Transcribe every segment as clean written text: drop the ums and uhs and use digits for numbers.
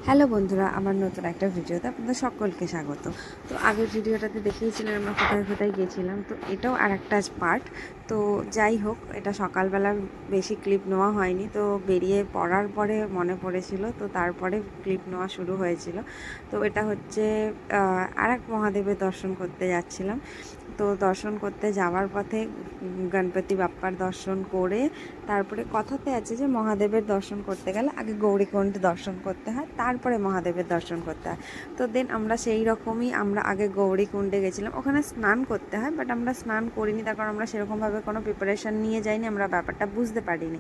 Hello বন্ধুরা, আমার নতুন একটা ভিডিওতে আপনাদের সকলকে স্বাগত। তো আগের ভিডিওটাতে দেখিয়েছিলাম আমরা কোথায় কোথায় গেছিলাম, তো এটাও আর একটা পার্ট। তো যাই হোক, এটা সকালবেলা বেশি ক্লিপ নেওয়া হয়নি, তো বেরিয়ে পড়ার পরে মনে পড়েছিল, তো তারপরে ক্লিপ নেওয়া শুরু হয়েছিল। তো এটা হচ্ছে আর এক মহাদেবের দর্শন করতে যাচ্ছিলাম। তো দর্শন করতে যাওয়ার পথে গণপতি বাপ্পার দর্শন করে তারপরে কথাতে আছে যে মহাদেবের দর্শন করতে গেলে আগে গৌরীকুণ্ড দর্শন করতে হয়, তারপরে মহাদেবের দর্শন করতে হয়। তো দেন আমরা সেই রকমই আমরা আগে গৌরীকুণ্ডে গেছিলাম, ওখানে স্নান করতে হয়, বাট আমরা স্নান করিনি, তার কারণ আমরা সেরকমভাবে কোনো প্রিপারেশান নিয়ে যাইনি, আমরা ব্যাপারটা বুঝতে পারিনি।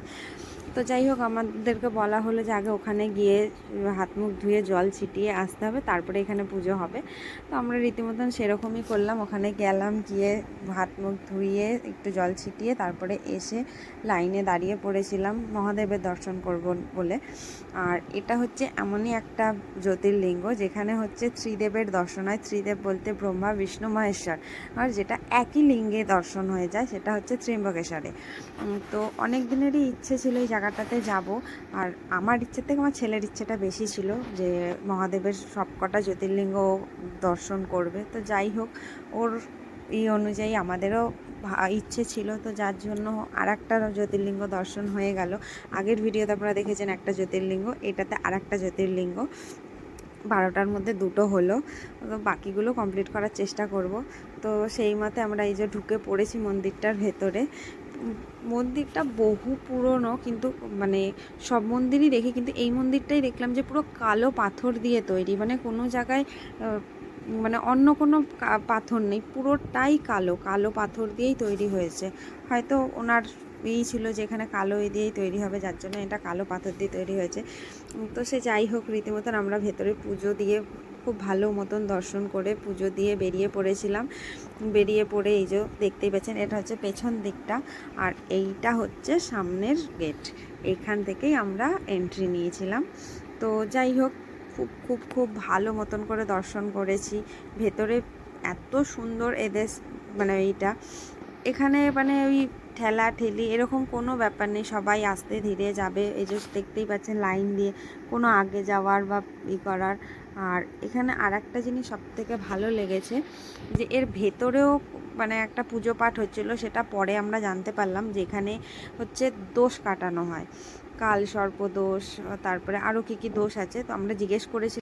তো যাই হোক, আমাদেরকে বলা হলো যে আগে ওখানে গিয়ে হাত মুখ ধুয়ে জল ছিটিয়ে আসতে হবে, তারপরে এখানে পুজো হবে। তো আমরা রীতিমতন সেরকমই করলাম, ওখানে গেলাম, গিয়ে হাত মুখ ধুয়ে একটু জল ছিটিয়ে তারপরে এসে লাইনে দাঁড়িয়ে পড়েছিলাম মহাদেবের দর্শন করব বলে। আর এটা হচ্ছে এমনই একটা জ্যোতির্লিঙ্গ যেখানে হচ্ছে ত্রিদেবের দর্শন হয়। ত্রিদেব বলতে ব্রহ্মা, বিষ্ণু, মহেশ্বর, আর যেটা একই লিঙ্গে দর্শন হয়ে যায় সেটা হচ্ছে ত্র্যম্বকেশ্বরে। তো অনেক দিনেরই ইচ্ছে ছিল এই জায়গাটাতে যাব, আর আমার ইচ্ছে থেকে আমার ছেলের ইচ্ছেটা বেশি ছিল যে মহাদেবের সবকটা জ্যোতির্লিঙ্গ দর্শন করবে। তো যাই হোক, ওর এই অনুযায়ী আমাদেরও ইচ্ছে ছিল, তো যার জন্য আর একটা জ্যোতির্লিঙ্গ দর্শন হয়ে গেল। আগের ভিডিওতে আপনারা দেখেছেন একটা জ্যোতির্লিঙ্গ, এটাতে আর একটা জ্যোতির্লিঙ্গ। 12টার মধ্যে 2টো হলো, তো বাকিগুলো কমপ্লিট করার চেষ্টা করব। তো সেই মতে আমরা এই যে ঢুকে পড়েছি মন্দিরটার ভেতরে। মন্দিরটা বহু পুরনো, কিন্তু মানে সব মন্দিরই দেখি, কিন্তু এই মন্দিরটাই দেখলাম যে পুরো কালো পাথর দিয়ে তৈরি, মানে কোনো জায়গায় মানে অন্য কোনো পাথর নেই, পুরোটাই কালো কালো পাথর দিয়েই তৈরি হয়েছে। হয়তো ওনার ছিল যে এখানে কালো দিয়েই তৈরি হবে, যার জন্য এটা কালো পাথর দিয়ে তৈরি হয়েছে। তো সে যাই হোক, রীতিমতন আমরা ভেতরে পুজো দিয়ে খুব ভালো মতন দর্শন করে পুজো দিয়ে বেরিয়ে পড়েছিলাম। বেরিয়ে পড়ে এই যে দেখতেই পাচ্ছেন, এটা হচ্ছে পেছন দিকটা, আর এইটা হচ্ছে সামনের গেট। এখান থেকেই আমরা এন্ট্রি নিয়েছিলাম। তো যাই হোক, খুব খুব খুব ভালো মতন করে দর্শন করেছি। ভেতরে এত সুন্দর এদের মানে এইটা, এখানে মানে ওই ঠেলা ঠেলি এরকম কোনো ব্যাপার নেই, সবাই আস্তে ধীরে যাবে। এই যে দেখতেই পাচ্ছেন লাইন দিয়ে, কোনো আগে যাওয়ার বা করার। আর এখানে আর একটা জিনিস সবথেকে ভালো লেগেছে, যে এর ভেতরেও মানে একটা পুজো পাঠ হচ্ছিলো, সেটা পরে আমরা জানতে পারলাম যে এখানে হচ্ছে দোষ কাটানো হয়, কাল সর্প দোষ, তারপরে আরও কী কী দোষ আছে। তো আমরা জিজ্ঞেস করেছি,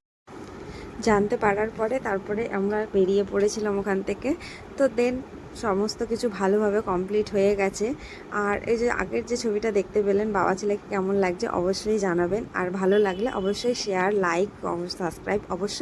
জানতে পারার পরে তারপরে আমরা বেরিয়ে পড়েছিলাম ওখান থেকে। তো দেন সমস্ত কিছু ভালোভাবে কমপ্লিট হয়ে গেছে। আর এই যে আগের যে ছবিটা দেখতে পেলেন, বাবা ছেলেকে কেমন লাগছে অবশ্যই জানাবেন, আর ভালো লাগলে অবশ্যই শেয়ার, লাইক, সাবস্ক্রাইব অবশ্যই।